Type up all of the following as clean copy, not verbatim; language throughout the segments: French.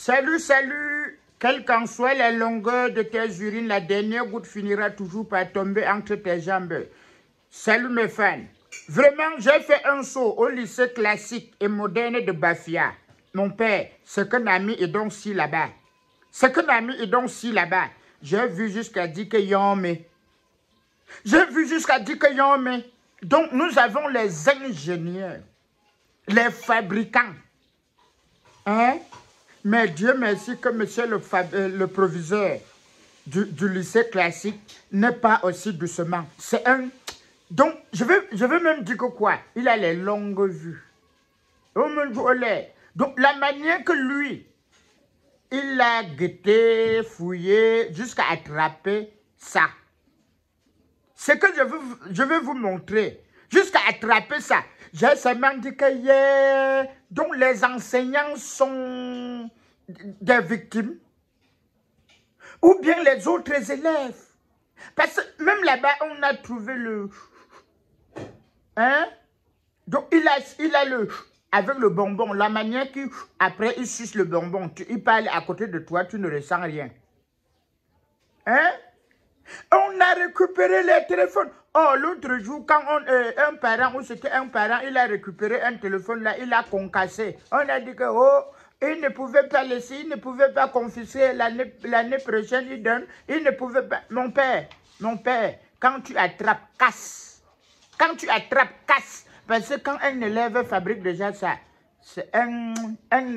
Salut, salut. Quelle qu'en soit la longueur de tes urines, la dernière goutte finira toujours par tomber entre tes jambes. Salut mes fans. Vraiment, j'ai fait un saut au lycée classique et moderne de Bafia. Mon père, c'est qu'un ami est donc si là-bas. C'est qu'un ami est donc si là-bas. J'ai vu jusqu'à dire que yome. J'ai vu jusqu'à dire que yome. Donc, nous avons les ingénieurs, les fabricants. Hein? Mais Dieu merci que monsieur le proviseur du lycée classique n'est pas aussi doucement. C'est un... Donc, je veux même dire que quoi? Il a les longues vues. Donc, la manière que lui, il a guetté, fouillé, jusqu'à attraper ça. C'est que je veux vous montrer. Jusqu'à attraper ça. J'ai seulement dit que yeah. Donc, les enseignants sont des victimes. Ou bien les autres élèves. Parce que même là-bas, on a trouvé le... Hein? Donc, il a le... Avec le bonbon, la manière qu'après, il suce le bonbon. Il parle à côté de toi, tu ne ressens rien. Hein? On a récupéré les téléphones. Oh, l'autre jour, quand un parent, ou c'était un parent, il a récupéré un téléphone là, il a concassé. On a dit que, oh, il ne pouvait pas laisser, il ne pouvait pas confisquer l'année prochaine, il donne. Il ne pouvait pas. Mon père, quand tu attrapes, casse. Quand tu attrapes, casse. Parce que quand un élève fabrique déjà ça, c'est un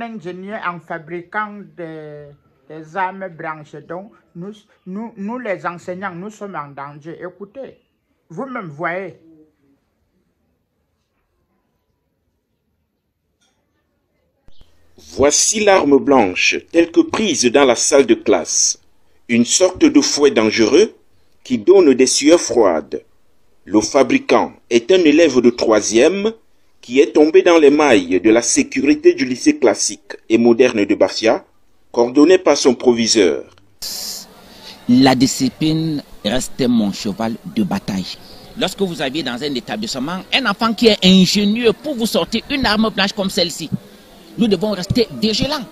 ingénieur en fabriquant des armes blanches. Donc, nous, les enseignants, nous sommes en danger. Écoutez, vous-même voyez. Voici l'arme blanche, telle que prise dans la salle de classe. Une sorte de fouet dangereux qui donne des sueurs froides. Le fabricant est un élève de 3e qui est tombé dans les mailles de la sécurité du lycée classique et moderne de Bafia, coordonné par son proviseur. La discipline reste mon cheval de bataille. Lorsque vous aviez dans un établissement un enfant qui est ingénieux pour vous sortir une arme blanche comme celle-ci, nous devons rester vigilants.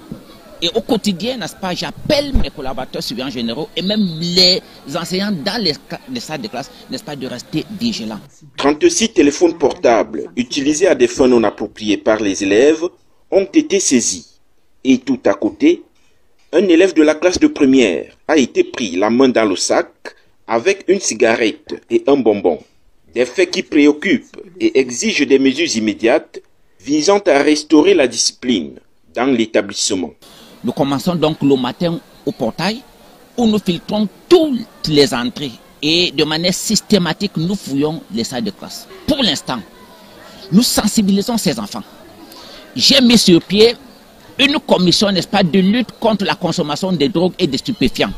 Et au quotidien, n'est-ce pas, j'appelle mes collaborateurs surveillants généraux et même les enseignants dans les salles de classe, n'est-ce pas, de rester vigilants. 36 téléphones portables utilisés à des fins non appropriées par les élèves ont été saisis. Et tout à côté, un élève de la classe de première a été pris la main dans le sac avec une cigarette et un bonbon. Des faits qui préoccupent et exigent des mesures immédiates visant à restaurer la discipline dans l'établissement. Nous commençons donc le matin au portail où nous filtrons toutes les entrées et de manière systématique nous fouillons les salles de classe. Pour l'instant, nous sensibilisons ces enfants. J'ai mis sur pied une commission, n'est-ce pas, de lutte contre la consommation de drogues et de stupéfiants.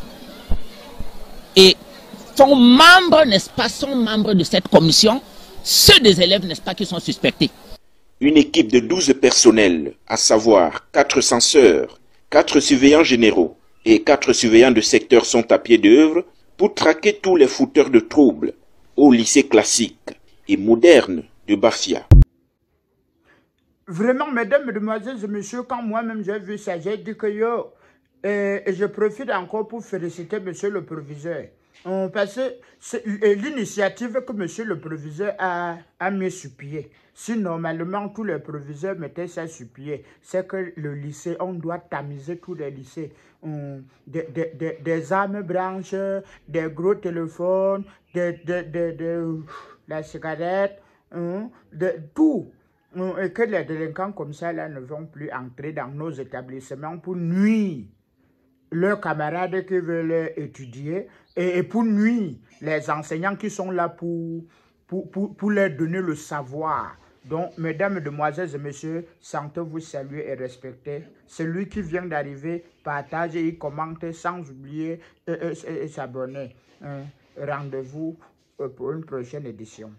Et sont membres, n'est-ce pas, sont membres de cette commission, ceux des élèves, n'est-ce pas, qui sont suspectés. Une équipe de 12 personnels, à savoir 4 censeurs, 4 surveillants généraux et 4 surveillants de secteur sont à pied d'œuvre pour traquer tous les fouteurs de troubles au lycée classique et moderne de Bafia. Vraiment, mesdames, mesdemoiselles et messieurs, quand moi-même j'ai vu ça, j'ai dit que yo, et je profite encore pour féliciter monsieur le proviseur. Parce que c'est l'initiative que monsieur le proviseur a mis sur pied. Si normalement tous les proviseurs mettaient ça sur pied, c'est que le lycée, on doit tamiser tous les lycées. Des armes blanches, des gros téléphones, la cigarette, de tout. Et que les délinquants comme ça là, ne vont plus entrer dans nos établissements pour nuire leurs camarades qui veulent étudier et pour nuire les enseignants qui sont là pour leur donner le savoir. Donc, mesdames, mesdemoiselles et messieurs, sentez-vous saluer et respecter. Celui qui vient d'arriver, partage et commente sans oublier et s'abonner. Rendez-vous pour une prochaine édition.